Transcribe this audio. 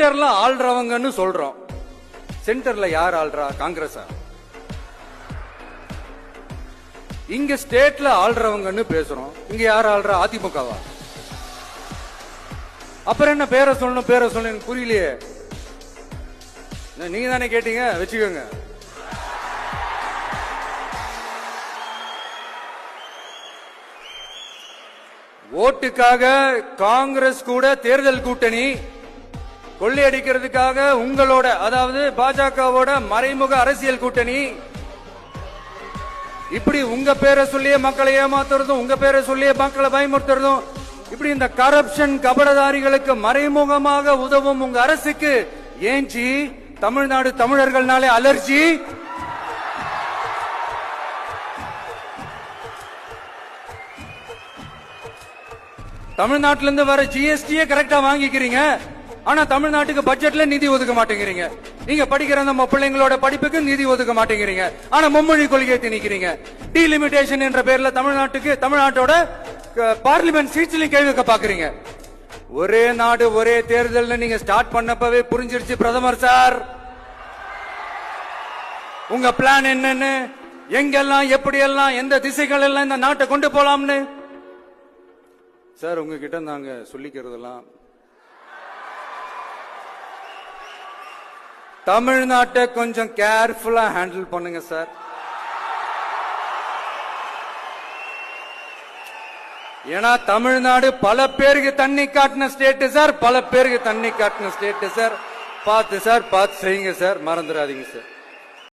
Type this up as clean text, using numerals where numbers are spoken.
சென்டர்ல ஆள்றவங்கன்னு சொல்றோம். சென்டர்ல யார் ஆள்றா? காங்கிரஸா? இங்க ஸ்டேட்ல ஆள்றவங்கன்னு பேசுறோம். இங்க யார் ஆள்றா? அதிமுகவா? அப்புறம் என்ன பேரை சொல்லணும் பேரை சொல்லணும் புரியலையே. நீங்க தானே கேட்டீங்க, வச்சுக்கோங்க. ஓட்டுக்காக காங்கிரஸ் கூட தேர்தல் கூட்டணி, கொள்ளையடிக்கிறதுக்காக உங்களோட, அதாவது பாஜகவோட மறைமுக அரசியல் கூட்டணி, இப்படி உங்க பேரை சொல்லியே மக்களை ஏமாத்துறதும், உங்க பேரை சொல்லியே மக்களை பயமுறுத்துறதும், இப்படி இந்த கரப்ஷன் கபடதாரிகளுக்கு மறைமுகமாக உதவும் உங்க அரசுக்கு ஏஞ்சி தமிழ்நாடு தமிழர்கள்னாலே அலர்ஜி. தமிழ்நாட்டிலிருந்து வர ஜிஎஸ்டியே கரெக்டா வாங்கிக்கிறீங்க. ஆனா தமிழ்நாட்டுக்கு பட்ஜெட்ல நிதி ஒதுக்க மாட்டேங்கிறீங்க. நீங்க படிக்கிற நம்ம பிள்ளைங்களோட படிப்புக்கு நிதி ஒதுக்க மாட்டேங்கிறீங்க. ஆனா மும்மொழி கொள்கையை திணிக்கிறீங்க. டீலிமிட்டேஷன் என்ற பேர்ல தமிழ்நாட்டோட பார்லிமெண்ட் சீட்ஸ்லயும் கேள்வி வைக்க பாக்குறீங்க. ஒரே நாடு ஒரே தேர்தல் நீங்க ஸ்டார்ட் பண்ணப்பவே புரிஞ்சிருச்சு பிரதமர் சார், உங்க பிளான் என்னன்னு, எங்கெல்லாம் எப்படியெல்லாம் எந்த திசைகள் எல்லாம் இந்த நாட்டை கொண்டு போலாம்னு. சார் உங்ககிட்ட நாங்க சொல்லிக்கிறதெல்லாம், தமிழ்நாட்டை கொஞ்சம் கேர்ஃபுல்லா ஹேண்டில் பண்ணுங்க சார். ஏன்னா தமிழ்நாடு பல பேருக்கு தண்ணி காட்டின ஸ்டேட் சார், பல பேருக்கு தண்ணி காட்டின ஸ்டேட் சார். பார்த்து சார், பார்த்து செய்யுங்க சார், மறந்துடாதீங்க சார்.